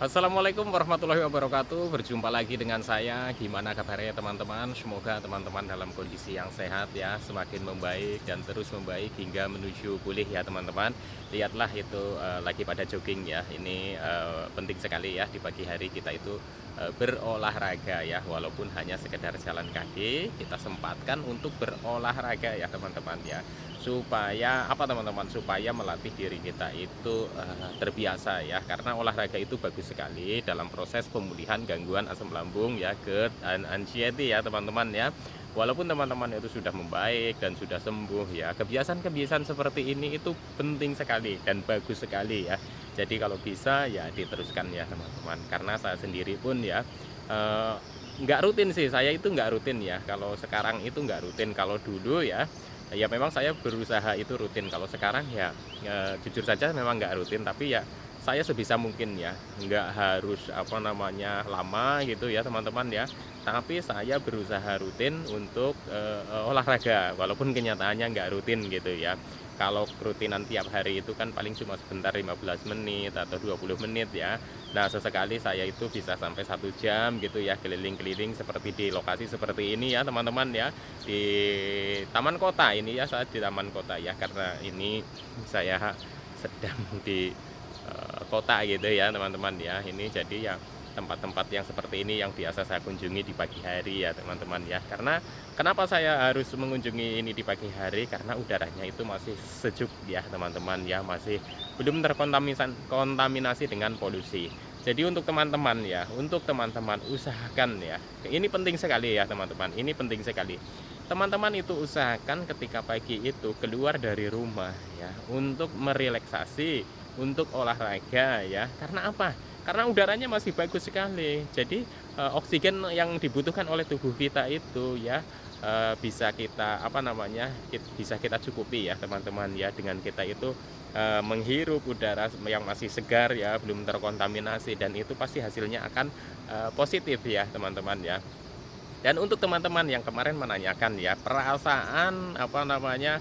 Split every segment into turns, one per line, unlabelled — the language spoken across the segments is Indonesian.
Assalamualaikum warahmatullahi wabarakatuh. Berjumpa lagi dengan saya. Gimana kabarnya teman-teman? Semoga teman-teman dalam kondisi yang sehat ya, semakin membaik dan terus membaik hingga menuju pulih ya teman-teman. Lihatlah itu lagi pada jogging ya. Ini penting sekali ya di pagi hari kita itu berolahraga ya, walaupun hanya sekedar jalan kaki, kita sempatkan untuk berolahraga ya teman-teman ya. Supaya apa teman-teman? Supaya melatih diri kita itu terbiasa ya, karena olahraga itu bagus sekali dalam proses pemulihan gangguan asam lambung ya, GERD dan anxiety ya teman-teman ya. Walaupun teman-teman itu sudah membaik dan sudah sembuh ya, kebiasaan-kebiasaan seperti ini itu penting sekali dan bagus sekali ya. Jadi kalau bisa ya diteruskan ya teman-teman, karena saya sendiri pun ya eh, nggak rutin sih, saya itu nggak rutin ya. Kalau sekarang itu nggak rutin, kalau dulu ya ya memang saya berusaha itu rutin. Kalau sekarang ya jujur saja memang nggak rutin, tapi ya saya sebisa mungkin ya, nggak harus apa namanya lama gitu ya teman-teman ya. Tapi saya berusaha rutin untuk olahraga, walaupun kenyataannya nggak rutin gitu ya. Kalau rutinan tiap hari itu kan paling cuma sebentar, 15 menit atau 20 menit ya. Nah, sesekali saya itu bisa sampai 1 jam gitu ya, keliling-keliling seperti di lokasi seperti ini ya teman-teman ya, di taman kota ini ya, saya di taman kota ya, karena ini saya sedang di kota gitu ya teman-teman ya. Ini jadi ya tempat-tempat yang seperti ini yang biasa saya kunjungi di pagi hari ya teman-teman ya. Karena kenapa saya harus mengunjungi ini di pagi hari? Karena udaranya itu masih sejuk ya teman-teman ya, masih belum terkontaminasi dengan polusi. Jadi untuk teman-teman ya, untuk teman-teman usahakan ya, ini penting sekali ya teman-teman, ini penting sekali. Teman-teman itu usahakan ketika pagi itu keluar dari rumah ya, untuk merelaksasi, untuk olahraga ya. Karena apa? Karena udaranya masih bagus sekali. Jadi oksigen yang dibutuhkan oleh tubuh kita itu ya bisa kita apa namanya? Bisa kita cukupi ya teman-teman ya, dengan kita itu menghirup udara yang masih segar ya, belum terkontaminasi, dan itu pasti hasilnya akan positif ya teman-teman ya. Dan untuk teman-teman yang kemarin menanyakan ya, perasaan apa namanya,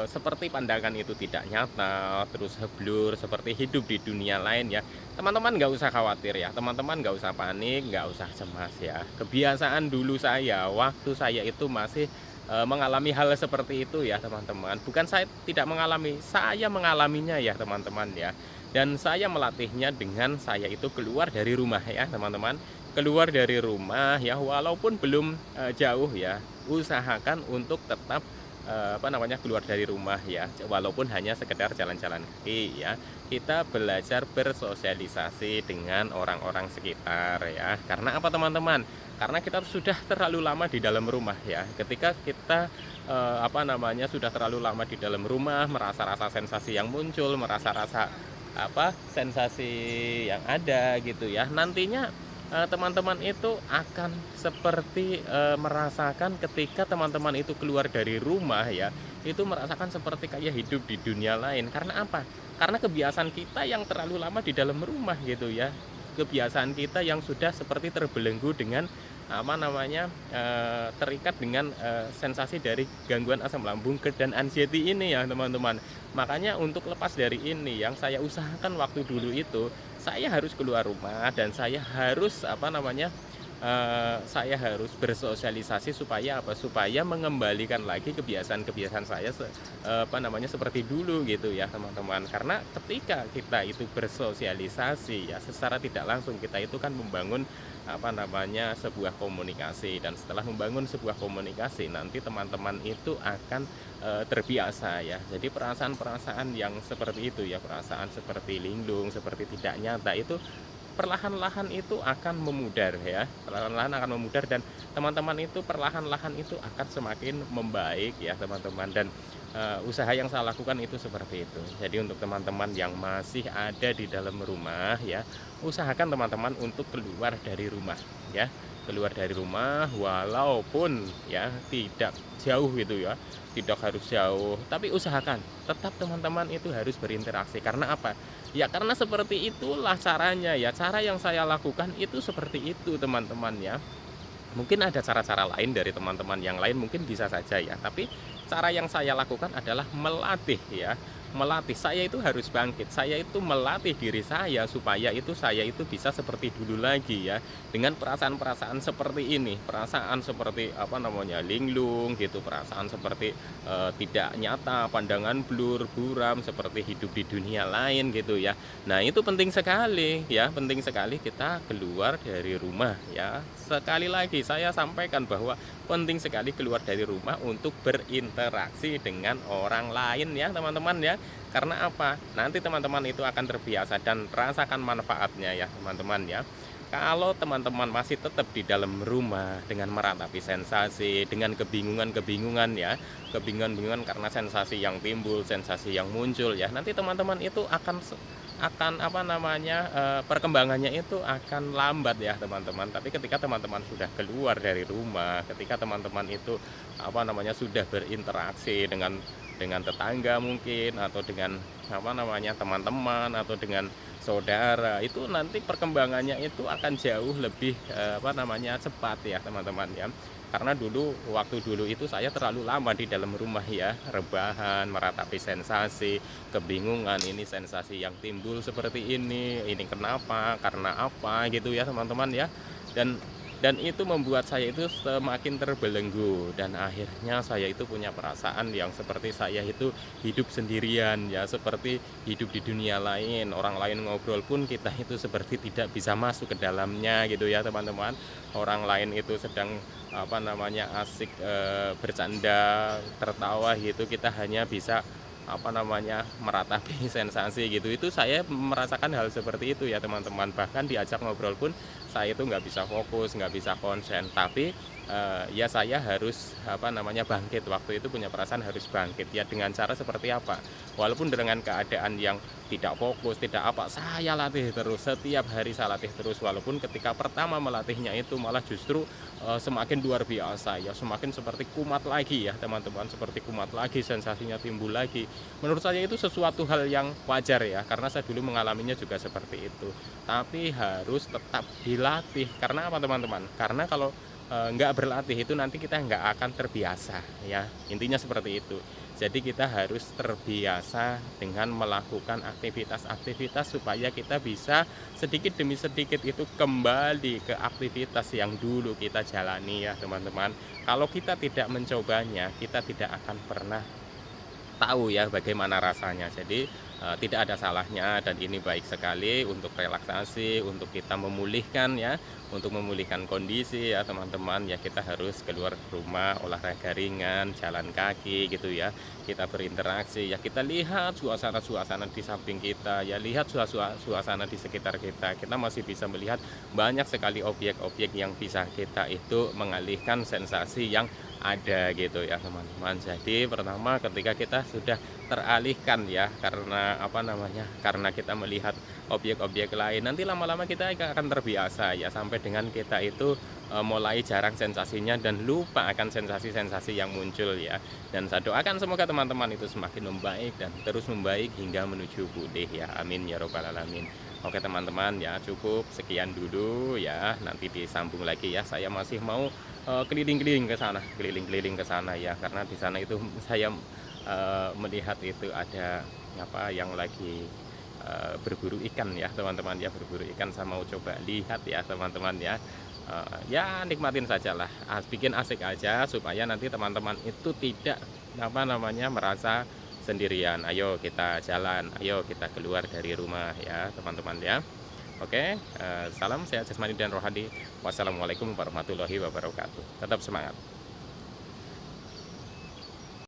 seperti pandangan itu tidak nyata, terus blur, seperti hidup di dunia lain ya, teman-teman nggak usah khawatir ya, teman-teman nggak usah panik, nggak usah cemas ya. Kebiasaan dulu saya, waktu saya itu masih mengalami hal seperti itu ya teman-teman. Bukan saya tidak mengalami, saya mengalaminya ya teman-teman ya. Dan saya melatihnya dengan saya itu keluar dari rumah ya teman-teman. Keluar dari rumah ya, walaupun belum jauh ya, usahakan untuk tetap apa namanya, keluar dari rumah ya, walaupun hanya sekedar jalan-jalan kaki ya. Kita belajar bersosialisasi dengan orang-orang sekitar ya. Karena apa teman-teman? Karena kita sudah terlalu lama di dalam rumah ya. Ketika kita apa namanya, sudah terlalu lama di dalam rumah, merasa rasa sensasi yang muncul, merasa rasa apa, sensasi yang ada gitu ya. Nantinya teman-teman itu akan seperti merasakan ketika teman-teman itu keluar dari rumah ya, itu merasakan seperti kayak hidup di dunia lain. Karena apa? Karena kebiasaan kita yang terlalu lama di dalam rumah gitu ya. Kebiasaan kita yang sudah seperti terbelenggu dengan apa namanya, terikat dengan sensasi dari gangguan asam lambung, GERD dan anxiety ini ya teman-teman. Makanya untuk lepas dari ini, yang saya usahakan waktu dulu itu, saya harus keluar rumah dan saya harus apa namanya, saya harus bersosialisasi supaya apa, supaya mengembalikan lagi kebiasaan-kebiasaan saya apa namanya, seperti dulu gitu ya teman-teman. Karena ketika kita itu bersosialisasi ya, secara tidak langsung kita itu kan membangun apa namanya, sebuah komunikasi, dan setelah membangun sebuah komunikasi nanti teman-teman itu akan terbiasa ya. Jadi perasaan-perasaan yang seperti itu ya, perasaan seperti linglung, seperti tidak nyata itu perlahan-lahan itu akan memudar ya, perlahan-lahan akan memudar, dan teman-teman itu perlahan-lahan itu akan semakin membaik ya teman-teman. Dan usaha yang saya lakukan itu seperti itu. Jadi untuk teman-teman yang masih ada di dalam rumah ya, usahakan teman-teman untuk keluar dari rumah ya, keluar dari rumah walaupun ya tidak jauh gitu ya, tidak harus jauh, tapi usahakan tetap teman-teman itu harus berinteraksi. Karena apa? Ya karena seperti itulah caranya ya, cara yang saya lakukan itu seperti itu teman-teman ya. Mungkin ada cara-cara lain dari teman-teman yang lain, mungkin bisa saja ya, tapi cara yang saya lakukan adalah melatih ya, melatih, saya itu harus bangkit, saya itu melatih diri saya supaya saya itu bisa seperti dulu lagi ya, dengan perasaan-perasaan seperti ini, perasaan seperti apa namanya, linglung gitu, perasaan seperti tidak nyata, pandangan blur, buram, seperti hidup di dunia lain gitu ya. Nah, itu penting sekali ya, penting sekali kita keluar dari rumah ya. Sekali lagi saya sampaikan bahwa penting sekali keluar dari rumah untuk berinteraksi dengan orang lain ya teman-teman ya. Karena apa? Nanti teman-teman itu akan terbiasa dan rasakan manfaatnya ya teman-teman ya. Kalau teman-teman masih tetap di dalam rumah dengan meratapi sensasi, dengan kebingungan-kebingungan ya, kebingungan-kebingungan karena sensasi yang timbul, sensasi yang muncul ya, nanti teman-teman itu akan apa namanya, perkembangannya itu akan lambat ya teman-teman. Tapi ketika teman-teman sudah keluar dari rumah, ketika teman-teman itu apa namanya, sudah berinteraksi dengan tetangga mungkin, atau dengan apa namanya, teman-teman, atau dengan saudara, itu nanti perkembangannya itu akan jauh lebih apa namanya, cepat ya teman-teman ya. Karena waktu dulu itu saya terlalu lama di dalam rumah ya, rebahan, meratapi sensasi, kebingungan, ini sensasi yang timbul seperti ini kenapa, karena apa gitu ya teman-teman ya. Dan itu membuat saya itu semakin terbelenggu, dan akhirnya saya itu punya perasaan yang seperti saya itu hidup sendirian ya, seperti hidup di dunia lain. Orang lain ngobrol pun kita itu seperti tidak bisa masuk ke dalamnya gitu ya teman-teman. Orang lain itu sedang apa namanya, asik bercanda, tertawa gitu, kita hanya bisa apa namanya, meratapi sensasi gitu. Itu saya merasakan hal seperti itu ya teman-teman. Bahkan diajak ngobrol pun saya itu nggak bisa fokus, nggak bisa konsen. Tapi ya saya harus apa namanya, bangkit. Waktu itu punya perasaan harus bangkit ya, dengan cara seperti apa? Walaupun dengan keadaan yang tidak fokus, tidak apa, saya latih terus, setiap hari saya latih terus. Walaupun ketika pertama melatihnya itu malah justru semakin luar biasa ya, semakin seperti kumat lagi ya teman-teman, seperti kumat lagi, sensasinya timbul lagi. Menurut saya itu sesuatu hal yang wajar ya, karena saya dulu mengalaminya juga seperti itu. Tapi harus tetap dilatih. Karena apa teman-teman? Karena kalau nggak berlatih itu nanti kita nggak akan terbiasa ya, intinya seperti itu. Jadi kita harus terbiasa dengan melakukan aktivitas-aktivitas supaya kita bisa sedikit demi sedikit itu kembali ke aktivitas yang dulu kita jalani ya teman-teman. Kalau kita tidak mencobanya, kita tidak akan pernah tahu ya bagaimana rasanya. Jadi tidak ada salahnya, dan ini baik sekali untuk relaksasi, untuk kita memulihkan ya, untuk memulihkan kondisi ya teman-teman ya. Kita harus keluar rumah, olahraga ringan, jalan kaki gitu ya. Kita berinteraksi ya, kita lihat suasana-suasana di samping kita ya, lihat suasana di sekitar kita. Kita masih bisa melihat banyak sekali objek-objek yang bisa kita itu mengalihkan sensasi yang ada gitu ya teman-teman. Jadi pertama ketika kita sudah teralihkan ya, karena apa namanya, karena kita melihat objek-objek lain, nanti lama-lama kita akan terbiasa ya, sampai dengan kita itu mulai jarang sensasinya dan lupa akan sensasi-sensasi yang muncul ya. Dan saya doakan semoga teman-teman itu semakin membaik dan terus membaik hingga menuju pulih ya, amin ya robbal alamin. Oke teman-teman ya, cukup sekian dulu ya, nanti disambung lagi ya. Saya masih mau keliling-keliling ke sana ya, karena di sana itu saya melihat itu ada apa yang lagi berburu ikan ya teman-teman ya, berburu ikan. Saya mau coba lihat ya teman-teman ya. Ya nikmatin saja lah, bikin asik aja supaya nanti teman-teman itu tidak apa namanya, merasa sendirian. Ayo kita jalan, ayo kita keluar dari rumah ya teman-teman ya. Oke, salam sehat jasmani dan rohani. Wassalamualaikum warahmatullahi wabarakatuh. Tetap semangat.